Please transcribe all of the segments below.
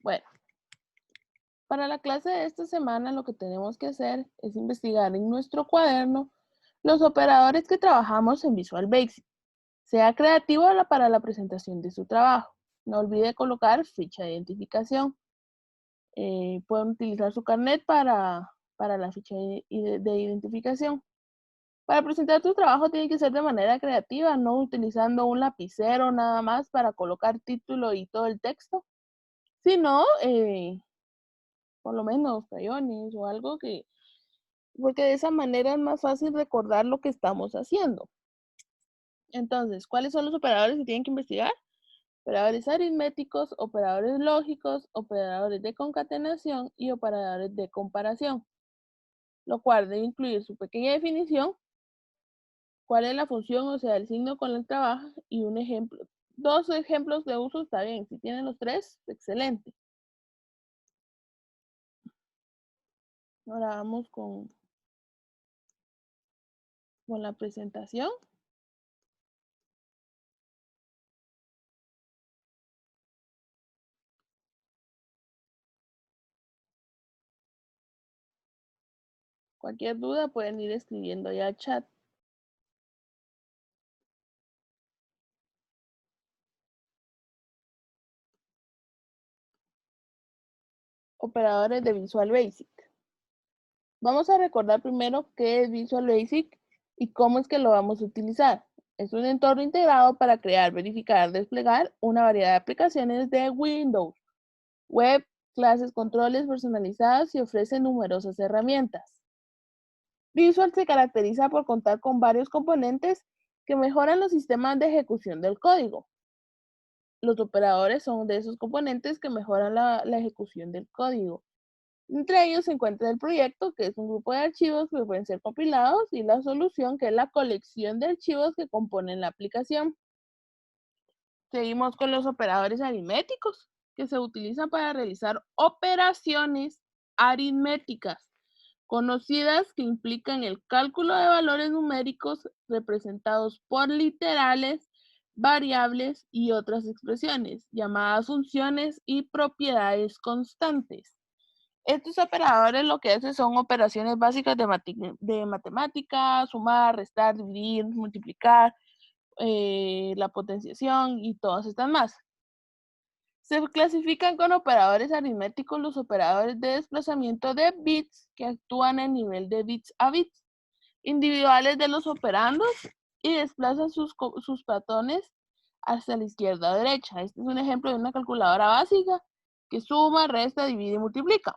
Bueno, para la clase de esta semana lo que tenemos que hacer es investigar en nuestro cuaderno los operadores que trabajamos en Visual Basic. Sea creativo para la presentación de su trabajo. No olvide colocar ficha de identificación. Pueden utilizar su carnet para la ficha de identificación. Para presentar tu trabajo tiene que ser de manera creativa, no utilizando un lapicero nada más para colocar título y todo el texto, sino por lo menos crayones o algo porque de esa manera es más fácil recordar lo que estamos haciendo. Entonces, ¿cuáles son los operadores que tienen que investigar? Operadores aritméticos, operadores lógicos, operadores de concatenación y operadores de comparación, lo cual debe incluir su pequeña definición, cuál es la función, o sea, el signo con el que trabaja, y un ejemplo. 2 ejemplos de uso está bien. Si tienen los 3, excelente. Ahora vamos con la presentación. Cualquier duda pueden ir escribiendo ya al chat. Operadores de Visual Basic. Vamos a recordar primero qué es Visual Basic y cómo es que lo vamos a utilizar. Es un entorno integrado para crear, verificar, desplegar una variedad de aplicaciones de Windows, web, clases, controles personalizadas y ofrece numerosas herramientas. Visual se caracteriza por contar con varios componentes que mejoran los sistemas de ejecución del código. Los operadores son de esos componentes que mejoran la ejecución del código. Entre ellos se encuentra el proyecto, que es un grupo de archivos que pueden ser compilados, y la solución, que es la colección de archivos que componen la aplicación. Seguimos con los operadores aritméticos, que se utilizan para realizar operaciones aritméticas, conocidas, que implican el cálculo de valores numéricos representados por literales, variables y otras expresiones, llamadas funciones y propiedades constantes. Estos operadores lo que hacen son operaciones básicas de matemática, sumar, restar, dividir, multiplicar, la potenciación y todas estas más. Se clasifican con operadores aritméticos los operadores de desplazamiento de bits, que actúan en nivel de bits a bits, individuales de los operandos, y desplazan sus patrones hacia la izquierda o derecha. Este es un ejemplo de una calculadora básica que suma, resta, divide y multiplica.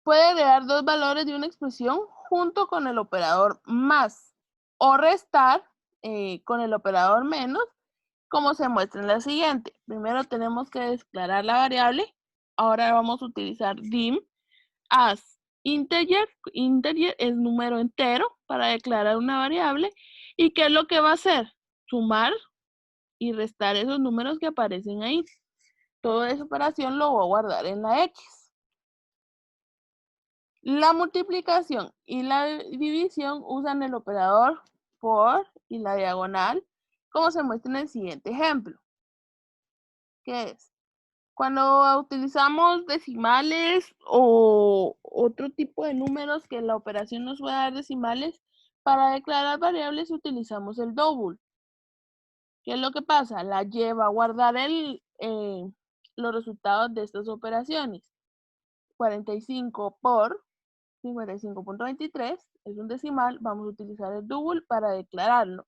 Puede agregar dos valores de una expresión junto con el operador más, o restar con el operador menos, como se muestra en la siguiente. Primero tenemos que declarar la variable. Ahora vamos a utilizar dim as integer. Integer es número entero para declarar una variable. ¿Y qué es lo que va a hacer? Sumar y restar esos números que aparecen ahí. Toda esa operación lo voy a guardar en la X. La multiplicación y la división usan el operador por y la diagonal, como se muestra en el siguiente ejemplo. ¿Qué es? Cuando utilizamos decimales o otro tipo de números que la operación nos pueda dar decimales, para declarar variables utilizamos el double. ¿Qué es lo que pasa? La lleva a guardar los resultados de estas operaciones. 45 por 55.23 es un decimal, vamos a utilizar el double para declararlo.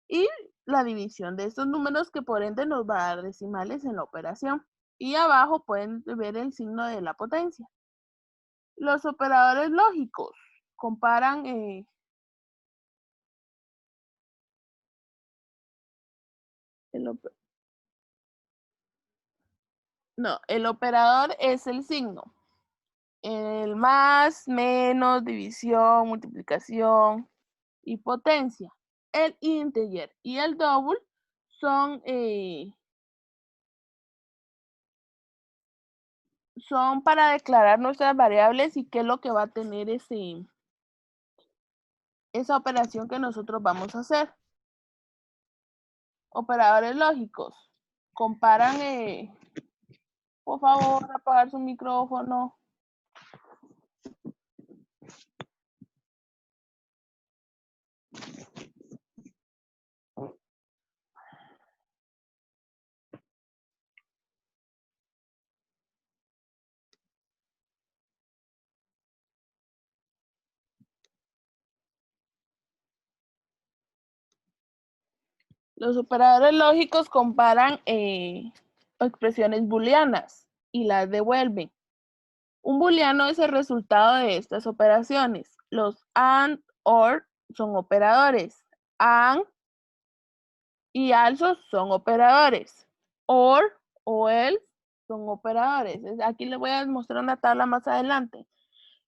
Y la división de estos números, que por ende nos va a dar decimales en la operación. Y abajo pueden ver el signo de la potencia. Los operadores lógicos comparan el operador es el signo. El más, menos, división, multiplicación y potencia. El integer y el double son para declarar nuestras variables y qué es lo que va a tener esa operación que nosotros vamos a hacer. Operadores lógicos. comparan, por favor, apagar su micrófono. Los operadores lógicos comparan expresiones booleanas y las devuelven. Un booleano es el resultado de estas operaciones. Los AND, OR son operadores. AND y also son operadores. OR o ELSE son operadores. Aquí les voy a mostrar una tabla más adelante,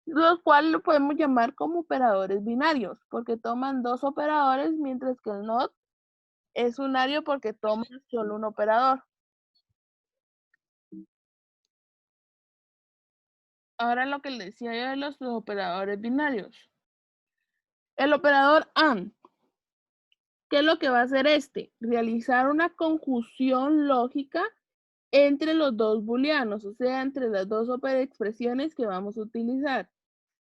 los cuales lo podemos llamar como operadores binarios, porque toman dos operadores, mientras que el NOT es unario porque toma solo un operador. Ahora lo que les decía yo de los operadores binarios. El operador AND, ¿qué es lo que va a hacer este? Realizar una conjunción lógica entre los dos booleanos, o sea, entre las dos expresiones que vamos a utilizar.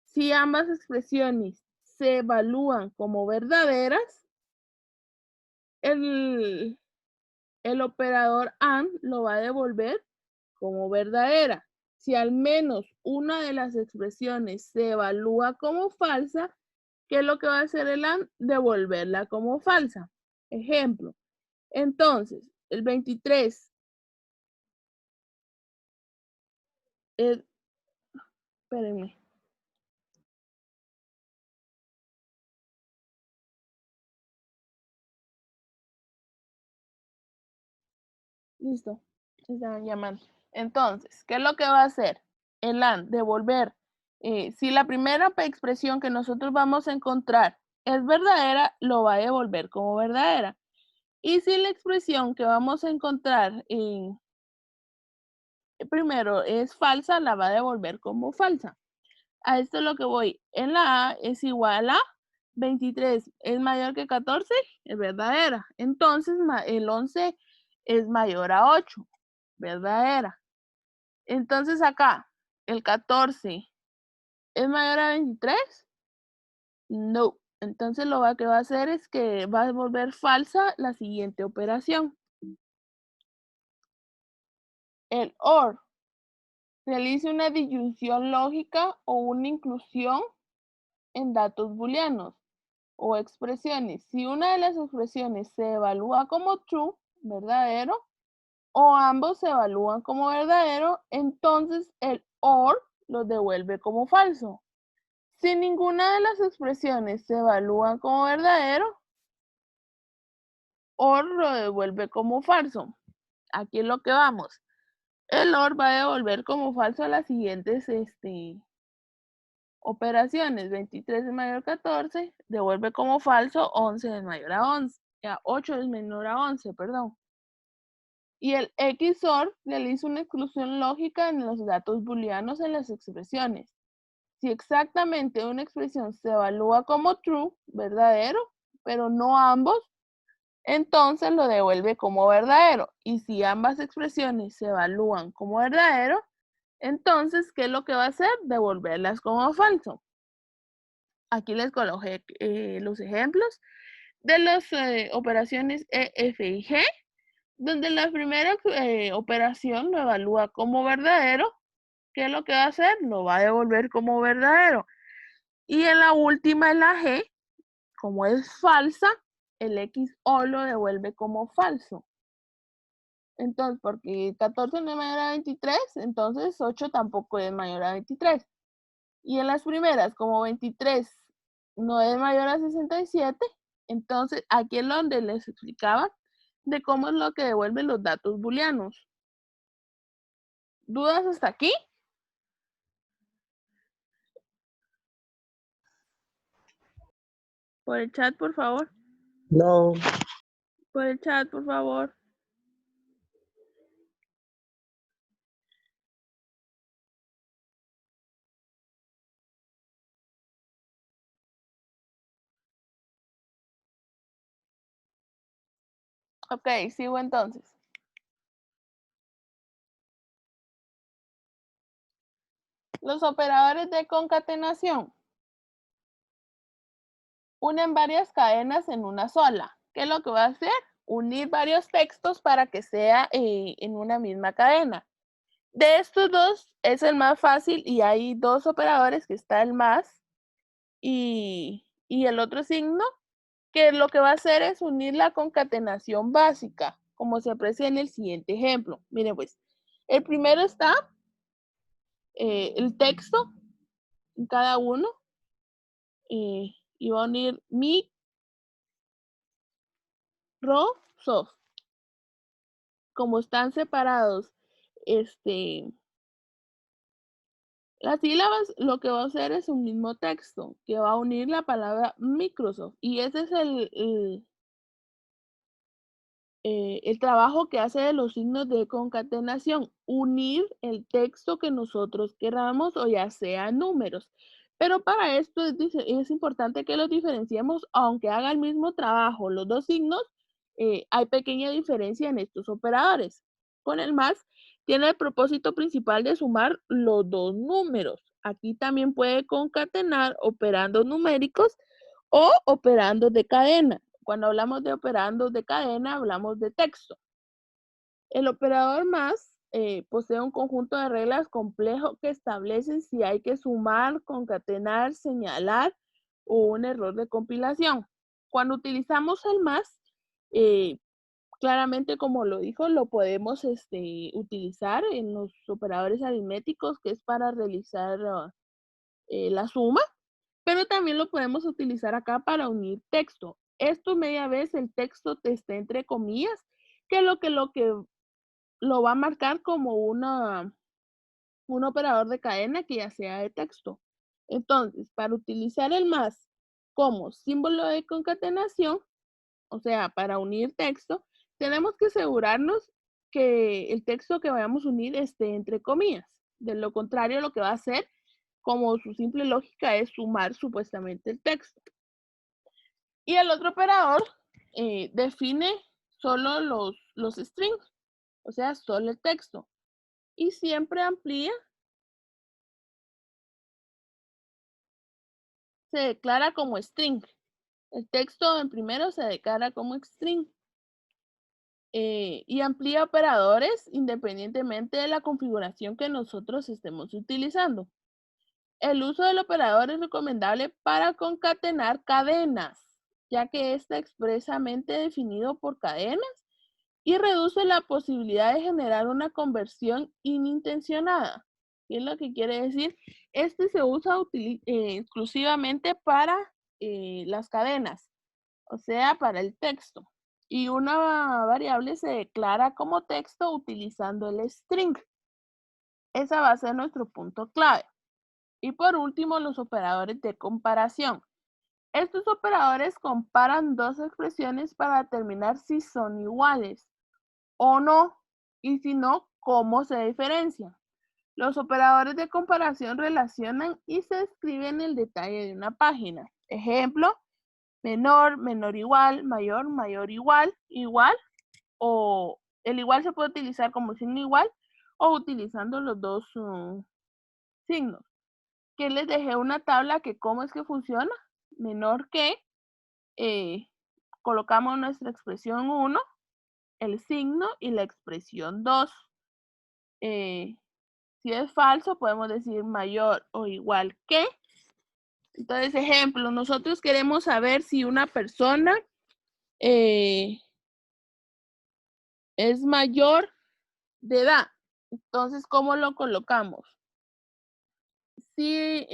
Si ambas expresiones se evalúan como verdaderas, el operador AND lo va a devolver como verdadera. Si al menos una de las expresiones se evalúa como falsa, ¿qué es lo que va a hacer el AND? Devolverla como falsa. Ejemplo. Entonces, el 23 es, espérenme, listo, están llamando. Entonces, ¿qué es lo que va a hacer? El AND, devolver. Si la primera expresión que nosotros vamos a encontrar es verdadera, lo va a devolver como verdadera. Y si la expresión que vamos a encontrar primero es falsa, la va a devolver como falsa. A esto es lo que voy. En la A es igual a 23 es mayor que 14, es verdadera. Entonces el 11 es mayor a 8, verdadera. Entonces acá, el 14 es mayor a 23, no. Entonces lo que va a hacer es que va a devolver falsa la siguiente operación. El OR realiza una disyunción lógica o una inclusión en datos booleanos o expresiones. Si una de las expresiones se evalúa como true, verdadero, o ambos se evalúan como verdadero, entonces el OR lo devuelve como falso. Si ninguna de las expresiones se evalúa como verdadero, OR lo devuelve como falso. Aquí es lo que vamos. El OR va a devolver como falso las siguientes operaciones. 23 es mayor a 14, devuelve como falso 11 es mayor a 11. 8 es menor a 11, perdón. Y el XOR realiza una exclusión lógica en los datos booleanos en las expresiones. Si exactamente una expresión se evalúa como true, verdadero, pero no ambos, entonces lo devuelve como verdadero. Y si ambas expresiones se evalúan como verdadero, entonces, ¿qué es lo que va a hacer? Devolverlas como falso. Aquí les coloqué los ejemplos de las operaciones E, F y G, donde la primera operación lo evalúa como verdadero. ¿Qué es lo que va a hacer? Lo va a devolver como verdadero. Y en la última, en la G, como es falsa, el XO lo devuelve como falso. Entonces, porque 14 no es mayor a 23, entonces 8 tampoco es mayor a 23. Y en las primeras, como 23 no es mayor a 67, entonces aquí es donde les explicaba de cómo es lo que devuelven los datos booleanos. ¿Dudas hasta aquí? Por el chat, por favor. No. Por el chat, por favor. Ok, sigo entonces. Los operadores de concatenación unen varias cadenas en una sola. ¿Qué es lo que va a hacer? Unir varios textos para que sea en una misma cadena. De estos dos es el más fácil y hay dos operadores que está el más y el otro signo, que lo que va a hacer es unir la concatenación básica, como se aprecia en el siguiente ejemplo. Miren pues, el primero está el texto en cada uno y va a unir mi, ro, sof. Como están separados las sílabas, lo que va a hacer es un mismo texto que va a unir la palabra Microsoft. Y ese es el trabajo que hace de los signos de concatenación, unir el texto que nosotros queramos o ya sea números. Pero para esto es importante que los diferenciemos, aunque haga el mismo trabajo, los dos signos, hay pequeña diferencia en estos operadores. Con el más, tiene el propósito principal de sumar los dos números. Aquí también puede concatenar operandos numéricos o operandos de cadena. Cuando hablamos de operandos de cadena, hablamos de texto. El operador más posee un conjunto de reglas complejo que establecen si hay que sumar, concatenar, señalar o un error de compilación. Cuando utilizamos el más, claramente como lo dijo, lo podemos utilizar en los operadores aritméticos, que es para realizar la suma, pero también lo podemos utilizar acá para unir texto. Esto media vez el texto te está entre comillas, que lo que lo va a marcar como un operador de cadena que ya sea de texto. Entonces, para utilizar el más como símbolo de concatenación, o sea, para unir texto, tenemos que asegurarnos que el texto que vayamos a unir esté entre comillas. De lo contrario, lo que va a hacer, como su simple lógica, es sumar supuestamente el texto. Y el otro operador define solo los strings, o sea, solo el texto. Y siempre amplía, se declara como string. El texto en primero se declara como string. Y amplía operadores independientemente de la configuración que nosotros estemos utilizando. El uso del operador es recomendable para concatenar cadenas, ya que está expresamente definido por cadenas y reduce la posibilidad de generar una conversión inintencionada. ¿Qué es lo que quiere decir? Este se usa exclusivamente para las cadenas, o sea, para el texto. Y una variable se declara como texto utilizando el string. Esa va a ser nuestro punto clave. Y por último, los operadores de comparación. Estos operadores comparan dos expresiones para determinar si son iguales o no, y si no, cómo se diferencian. Los operadores de comparación relacionan y se escriben el detalle de una página. Ejemplo, menor, menor igual, mayor, mayor igual, igual, o el igual se puede utilizar como signo igual o utilizando los dos signos. Que les dejé una tabla que cómo es que funciona. Menor que, colocamos nuestra expresión 1, el signo y la expresión 2. Si es falso, podemos decir mayor o igual que. Entonces, ejemplo, nosotros queremos saber si una persona es mayor de edad. Entonces, ¿cómo lo colocamos? Si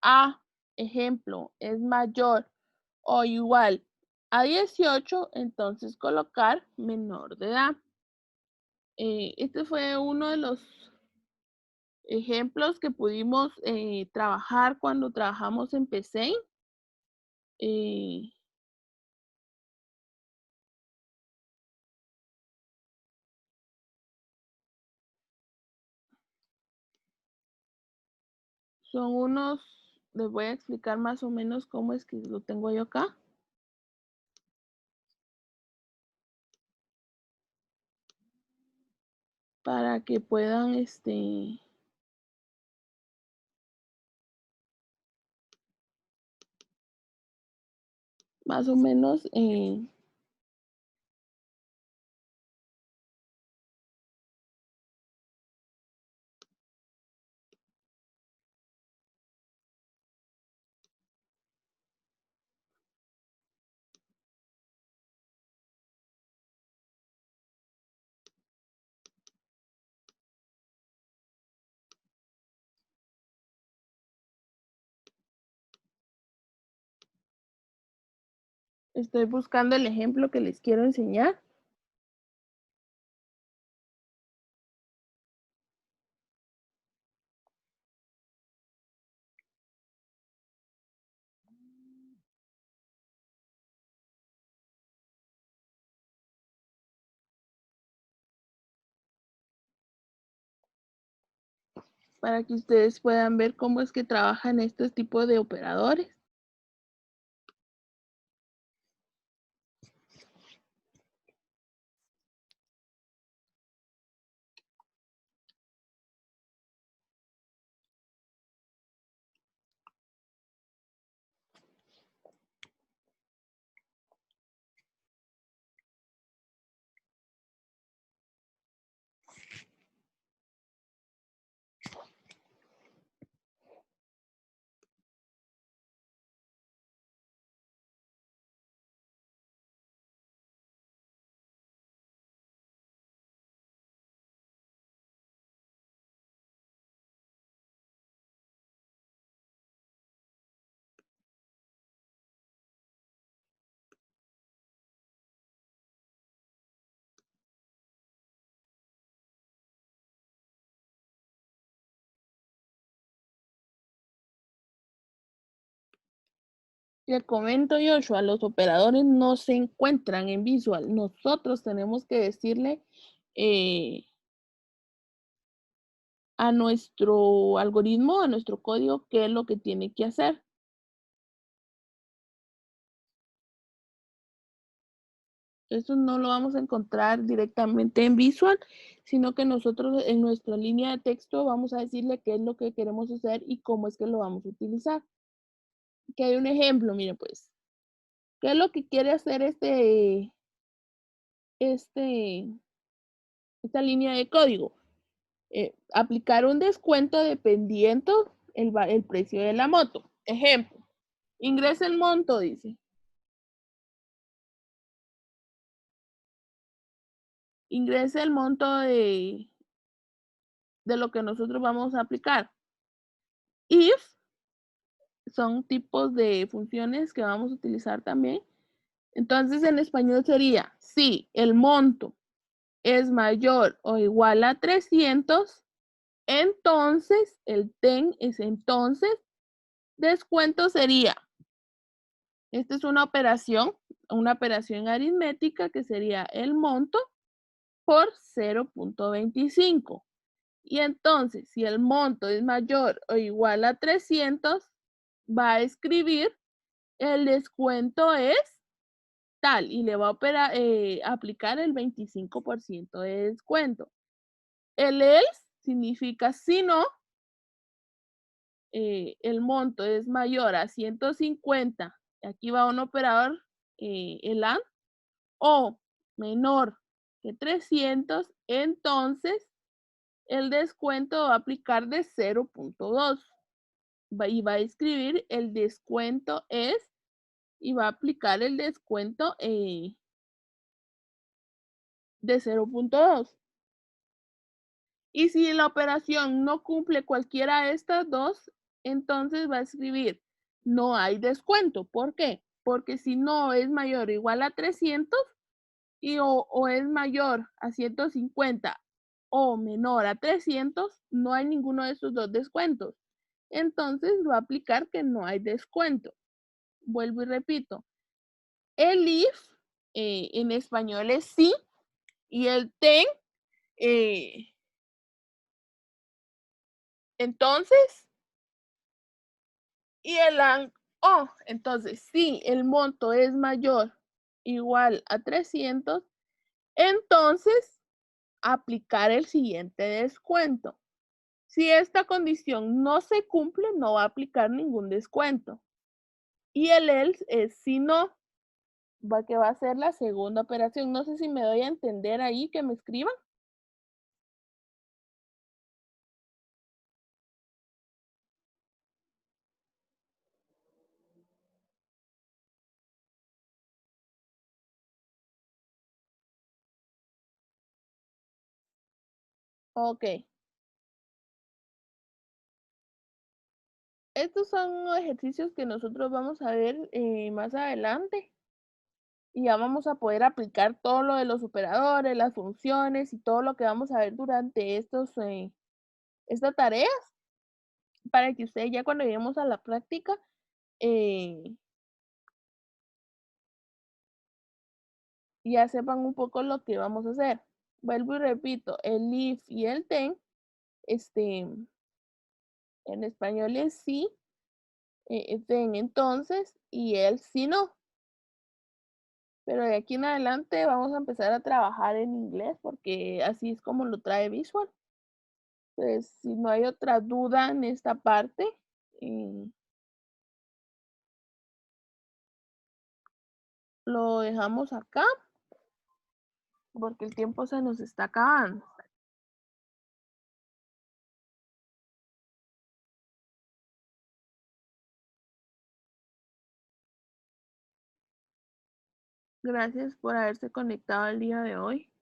A, ejemplo, es mayor o igual a 18, entonces colocar menor de edad. Este fue uno de los ejemplos que pudimos trabajar cuando trabajamos en PC. Eh, Son unos, les voy a explicar más o menos cómo es que lo tengo yo acá. Para que puedan más o menos estoy buscando el ejemplo que les quiero enseñar. Para que ustedes puedan ver cómo es que trabajan estos tipos de operadores. Le comento, Joshua, los operadores no se encuentran en Visual. Nosotros tenemos que decirle a nuestro algoritmo, a nuestro código, qué es lo que tiene que hacer. Eso no lo vamos a encontrar directamente en Visual, sino que nosotros en nuestra línea de texto vamos a decirle qué es lo que queremos hacer y cómo es que lo vamos a utilizar. Aquí hay un ejemplo, miren pues. ¿Qué es lo que quiere hacer esta línea de código? Aplicar un descuento dependiendo el precio de la moto. Ejemplo, ingresa el monto, dice. Ingresa el monto de lo que nosotros vamos a aplicar. If son tipos de funciones que vamos a utilizar también. Entonces, en español sería, si el monto es mayor o igual a 300, entonces el TEN es entonces, descuento sería, esta es una operación aritmética que sería el monto por 0.25. Y entonces, si el monto es mayor o igual a 300, va a escribir el descuento es tal y le va a aplicar el 25% de descuento. El else significa si no, el monto es mayor a 150, aquí va un operador, el AND, o menor que 300, entonces el descuento va a aplicar de 0.2 y va a escribir el descuento es y va a aplicar el descuento de 0.2. Y si la operación no cumple cualquiera de estas dos, entonces va a escribir no hay descuento. ¿Por qué? Porque si no es mayor o igual a 300 o es mayor a 150 o menor a 300, no hay ninguno de esos dos descuentos. Entonces va a aplicar que no hay descuento. Vuelvo y repito. El if en español es sí y el ten entonces y el ANG oh, entonces si el monto es mayor igual a 300, entonces aplicar el siguiente descuento. Si esta condición no se cumple, no va a aplicar ningún descuento. Y el else es si no. que va a ser la segunda operación. No sé si me doy a entender ahí, que me escriban. Ok. Estos son ejercicios que nosotros vamos a ver más adelante y ya vamos a poder aplicar todo lo de los operadores, las funciones y todo lo que vamos a ver durante estas tareas para que ustedes ya cuando lleguemos a la práctica eh, ya sepan un poco lo que vamos a hacer. Vuelvo y repito, el if y el then, este, en español es sí, then entonces y el si no. Pero de aquí en adelante vamos a empezar a trabajar en inglés porque así es como lo trae Visual. Entonces, si no hay otra duda en esta parte, eh, lo dejamos acá porque el tiempo se nos está acabando. Gracias por haberse conectado el día de hoy.